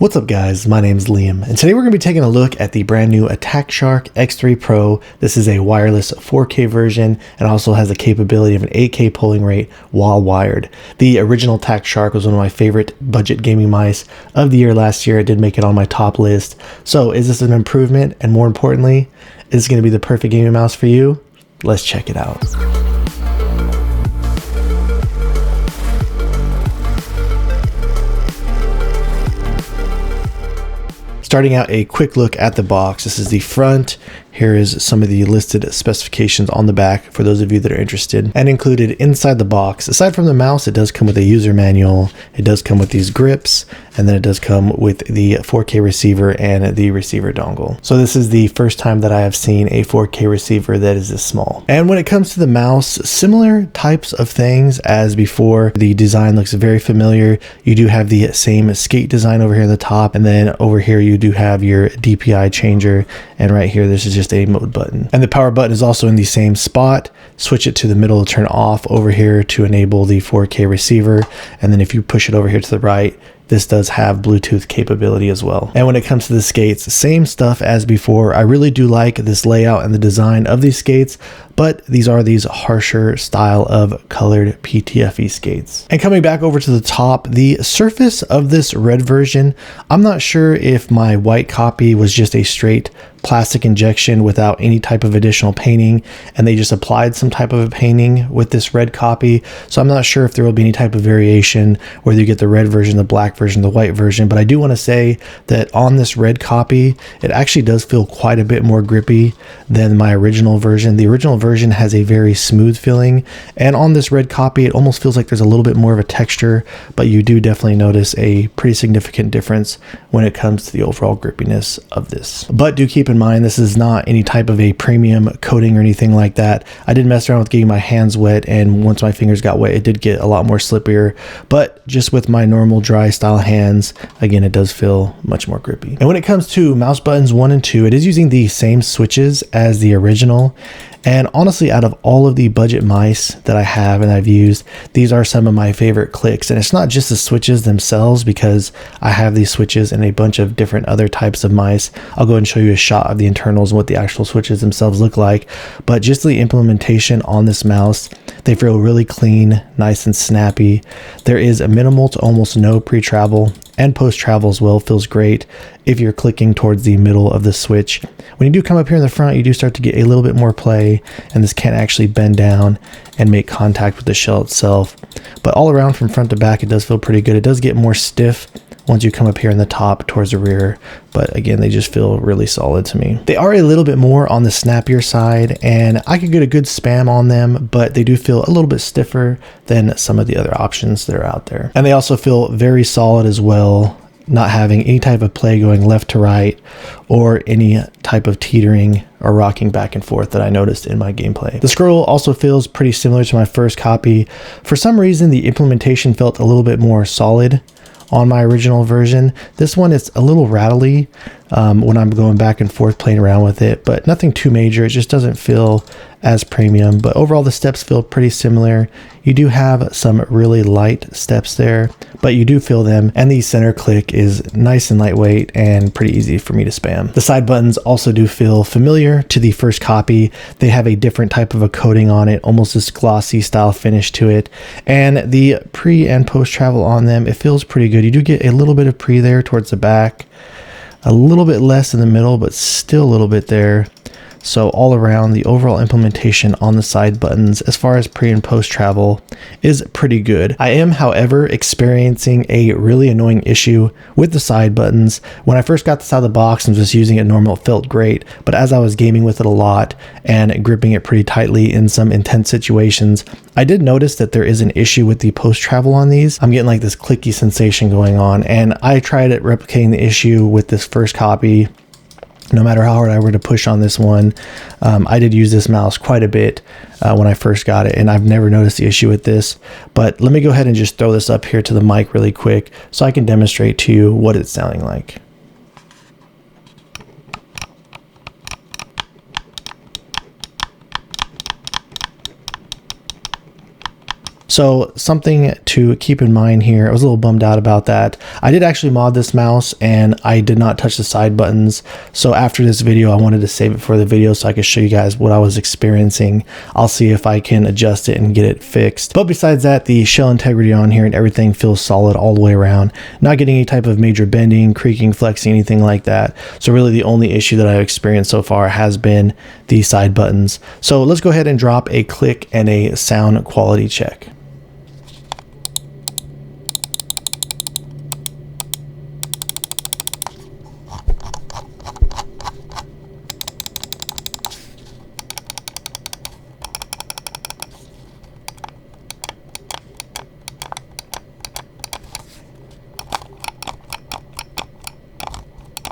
What's up guys, my name's Liam, and today we're going to be taking a look at the brand new Attack Shark X3 Pro. This is a wireless 4K version and also has the capability of an 8K polling rate while wired. The original Attack Shark was one of my favorite budget gaming mice of the year last year. It did make it on my top list. So is this an improvement? And more importantly, is this going to be the perfect gaming mouse for you? Let's check it out. Starting out, a quick look at the box. This is the front. Here is some of the listed specifications on the back for those of you that are interested. And included inside the box, aside from the mouse, it does come with a user manual. It does come with these grips, and then it does come with the 4K receiver and the receiver dongle. So this is the first time that I have seen a 4K receiver that is this small. And when it comes to the mouse, similar types of things as before. The design looks very familiar. You do have the same skate design over here at the top, and then over here you do have your DPI changer, and right here this is just a mode button. And the power button is also in the same spot. Switch it to the middle to turn off, over here to enable the 4K receiver, and then if you push it over here to the right, this does have Bluetooth capability as well. And when it comes to the skates, same stuff as before. I really do like this layout and the design of these skates, but these are these harsher style of colored PTFE skates. And coming back over to the top, the surface of this red version, I'm not sure if my white copy was just a straight plastic injection without any type of additional painting, and they just applied some type of a painting with this red copy. So I'm not sure if there will be any type of variation, whether you get the red version, the black version, the white version. But I do want to say that on this red copy, it actually does feel quite a bit more grippy than my original version. The original version has a very smooth feeling, and on this red copy, it almost feels like there's a little bit more of a texture, but you do definitely notice a pretty significant difference when it comes to the overall grippiness of this. But do keep in mind, this is not any type of a premium coating or anything like that. I did mess around with getting my hands wet, and once my fingers got wet, it did get a lot more slippier, but just with my normal dry style hands, again, it does feel much more grippy. And when it comes to mouse buttons 1 and 2, it is using the same switches as the original. And honestly, out of all of the budget mice that I have and I've used, these are some of my favorite clicks. And it's not just the switches themselves, because I have these switches in a bunch of different other types of mice. I'll go and show you a shot of the internals and what the actual switches themselves look like. But just the implementation on this mouse, they feel really clean, nice and snappy. There is a minimal to almost no pre-travel, and post-travel as well feels great if you're clicking towards the middle of the switch. When you do come up here in the front, you do start to get a little bit more play, and this can actually bend down and make contact with the shell itself. But all around from front to back, it does feel pretty good. It does get more stiff once you come up here in the top towards the rear, but again, they just feel really solid to me. They are a little bit more on the snappier side, and I could get a good spam on them, but they do feel a little bit stiffer than some of the other options that are out there. And they also feel very solid as well, not having any type of play going left to right or any type of teetering or rocking back and forth that I noticed in my gameplay. The scroll also feels pretty similar to my first copy. For some reason, the implementation felt a little bit more solid on my original version. This one is a little rattly when I'm going back and forth playing around with it, but nothing too major. It just doesn't feel as premium, but overall the steps feel pretty similar. You do have some really light steps there, but you do feel them, and the center click is nice and lightweight and pretty easy for me to spam. The side buttons also do feel familiar to the first copy. They have a different type of a coating on it, almost this glossy style finish to it, and the pre and post travel on them, it feels pretty good. You do get a little bit of pre there towards the back, a little bit less in the middle, but still a little bit there. So all around, the overall implementation on the side buttons as far as pre and post travel is pretty good. I am, however, experiencing a really annoying issue with the side buttons. When I first got this out of the box and was just using it normal, it felt great. But as I was gaming with it a lot and gripping it pretty tightly in some intense situations, I did notice that there is an issue with the post travel on these. I'm getting like this clicky sensation going on, and I tried replicating the issue with this first copy. No matter how hard I were to push on this one, I did use this mouse quite a bit when I first got it, and I've never noticed the issue with this. But let me go ahead and just throw this up here to the mic really quick so I can demonstrate to you what it's sounding like. So something to keep in mind here, I was a little bummed out about that. I did actually mod this mouse and I did not touch the side buttons. So after this video, I wanted to save it for the video so I could show you guys what I was experiencing. I'll see if I can adjust it and get it fixed. But besides that, the shell integrity on here and everything feels solid all the way around. Not getting any type of major bending, creaking, flexing, anything like that. So really the only issue that I've experienced so far has been the side buttons. So let's go ahead and drop a click and a sound quality check.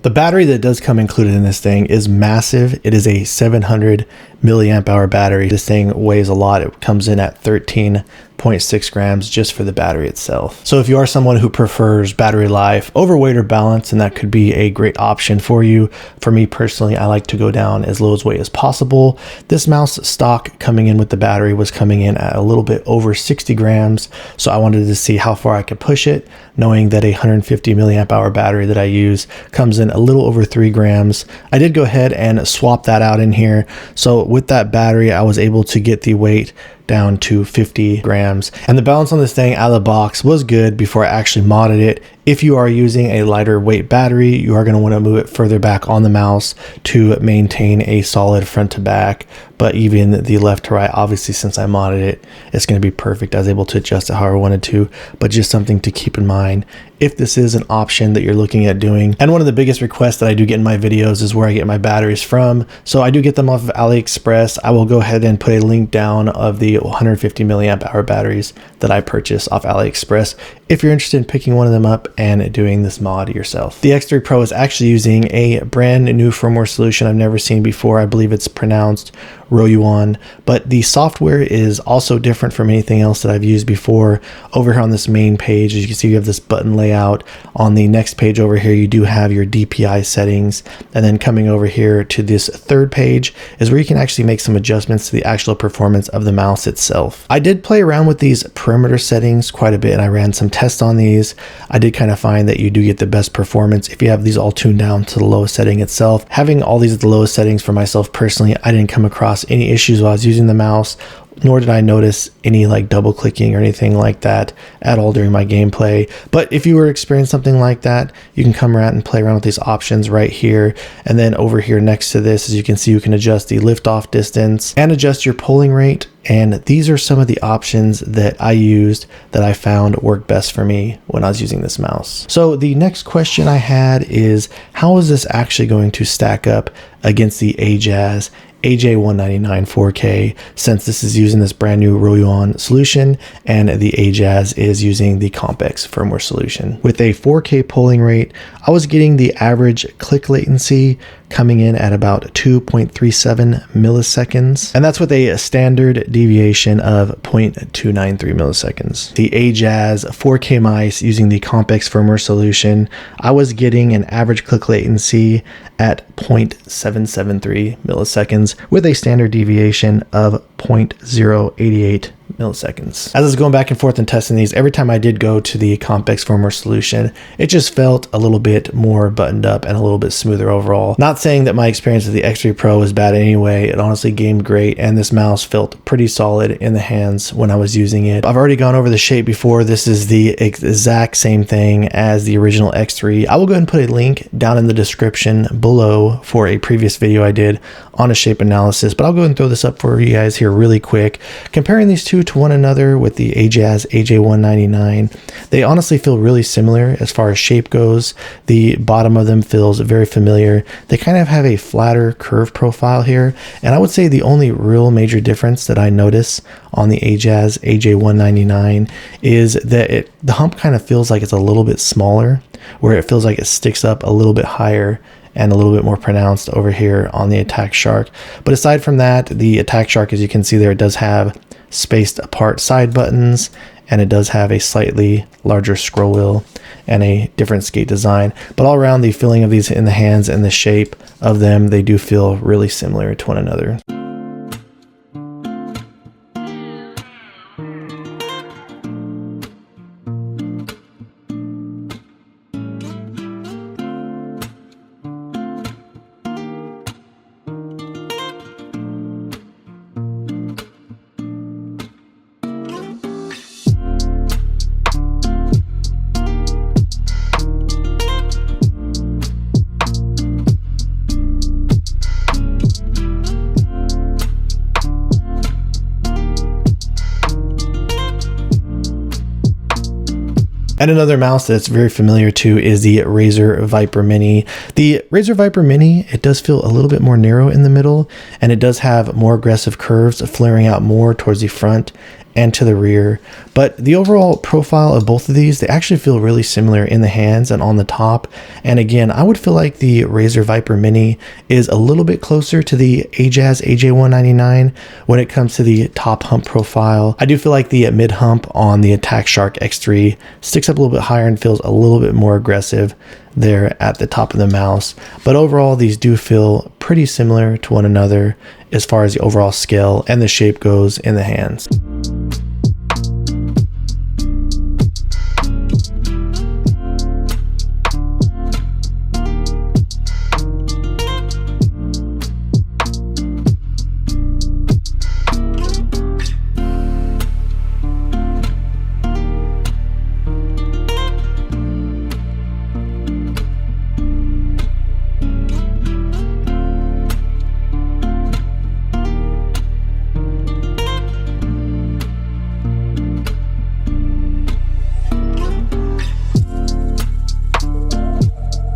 The battery that does come included in this thing is massive. It is a 700 milliamp hour battery. This thing weighs a lot. It comes in at 13.6 grams just for the battery itself. So if you are someone who prefers battery life over weight or balance, then that could be a great option for you. For me personally, I like to go down as low as weight as possible. This mouse stock coming in with the battery was coming in at a little bit over 60 grams. So I wanted to see how far I could push it, knowing that a 150 milliamp hour battery that I use comes in a little over 3 grams. I did go ahead and swap that out in here. So with that battery, I was able to get the weight down to 50 grams. And the balance on this thing out of the box was good before I actually modded it. If you are using a lighter weight battery, you are going to want to move it further back on the mouse to maintain a solid front to back. But even the left to right, obviously since I modded it, it's going to be perfect. I was able to adjust it however I wanted to, but just something to keep in mind if this is an option that you're looking at doing. And one of the biggest requests that I do get in my videos is where I get my batteries from. So I do get them off of AliExpress. I will go ahead and put a link down of the 150 milliamp hour batteries that I purchased off AliExpress if you're interested in picking one of them up and doing this mod yourself. The X3 Pro is actually using a brand new firmware solution I've never seen before. I believe it's pronounced Royuan, but the software is also different from anything else that I've used before. Over here on this main page, as you can see, you have this button layout. On the next page over here, you do have your DPI settings, and then coming over here to this third page is where you can actually make some adjustments to the actual performance of the mouse itself. I did play around with these perimeter settings quite a bit, and I ran some tests on these. I did kind of find that you do get the best performance if you have these all tuned down to the lowest setting itself. Having all these at the lowest settings for myself personally, I didn't come across any issues while I was using the mouse, nor did I notice any like double clicking or anything like that at all during my gameplay. But if you were experiencing something like that, you can come around and play around with these options right here. And then over here next to this, as you can see, you can adjust the liftoff distance and adjust your pulling rate. And these are some of the options that I used that I found worked best for me when I was using this mouse. So the next question I had is, how is this actually going to stack up against the Ajazz Aj199 4K, since this is using this brand new Royuan solution and the Ajazz is using the Compex firmware solution. With a 4K polling rate, I was getting the average click latency coming in at about 2.37 milliseconds, and that's with a standard deviation of 0.293 milliseconds. The Ajazz 4K mice using the Compex firmware solution, I was getting an average click latency at 0.773 milliseconds with a standard deviation of 0.088 milliseconds. As I was going back and forth and testing these, every time I did go to the Compex firmware solution, it just felt a little bit more buttoned up and a little bit smoother overall. Not saying that my experience with the X3 Pro was bad anyway. It honestly gamed great, and this mouse felt pretty solid in the hands when I was using it. I've already gone over the shape before. This is the exact same thing as the original X3. I will go ahead and put a link down in the description below for a previous video I did on a shape analysis, but I'll go ahead and throw this up for you guys here really quick. Comparing these two to one another with the Ajazz Aj199, they honestly feel really similar as far as shape goes. The bottom of them feels very familiar. They kind of have a flatter curve profile here, and I would say the only real major difference that I notice on the Ajazz Aj199 is that the hump kind of feels like it's a little bit smaller, where it feels like it sticks up a little bit higher and a little bit more pronounced over here on the Attack Shark. But aside from that, the Attack Shark, as you can see there, it does have spaced apart side buttons, and it does have a slightly larger scroll wheel and a different skate design. But all around, the feeling of these in the hands and the shape of them, they do feel really similar to one another. And another mouse that's very familiar to is the Razer Viper Mini. The Razer Viper Mini, it does feel a little bit more narrow in the middle, and it does have more aggressive curves flaring out more towards the front and to the rear. But the overall profile of both of these, they actually feel really similar in the hands and on the top. And again, I would feel like the Razer Viper Mini is a little bit closer to the Ajazz Aj199 when it comes to the top hump profile. I do feel like the mid hump on the Attack Shark X3 sticks up a little bit higher and feels a little bit more aggressive there at the top of the mouse. But overall, these do feel pretty similar to one another as far as the overall scale and the shape goes in the hands.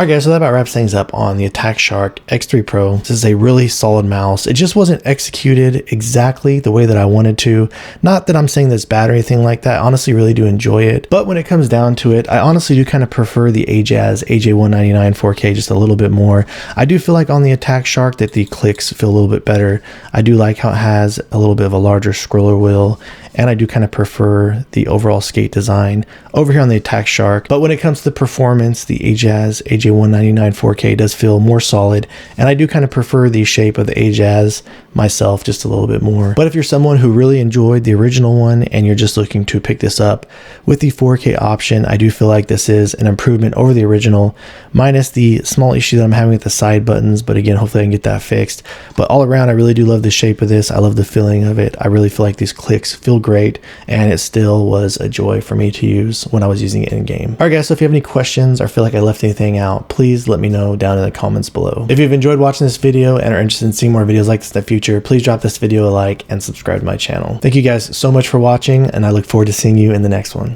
Alright guys, so that about wraps things up on the Attack Shark X3 Pro. This is a really solid mouse. It just wasn't executed exactly the way that I wanted to. Not that I'm saying that's bad or anything like that. I honestly really do enjoy it. But when it comes down to it, I honestly do kind of prefer the Ajazz Aj199 4K just a little bit more. I do feel like on the Attack Shark that the clicks feel a little bit better. I do like how it has a little bit of a larger scroller wheel, and I do kind of prefer the overall skate design over here on the Attack Shark. But when it comes to the performance, the Ajazz Aj199 4K does feel more solid, and I do kind of prefer the shape of the Ajazz myself just a little bit more. But if you're someone who really enjoyed the original one and you're just looking to pick this up with the 4K option, I do feel like this is an improvement over the original, minus the small issue that I'm having with the side buttons. But again, hopefully I can get that fixed. But all around, I really do love the shape of this. I love the feeling of it. I really feel like these clicks feel great, and it still was a joy for me to use when I was using it in game. Alright guys, so if you have any questions or feel like I left anything out, please let me know down in the comments below. If you've enjoyed watching this video and are interested in seeing more videos like this in the future, please drop this video a like and subscribe to my channel. Thank you guys so much for watching, and I look forward to seeing you in the next one.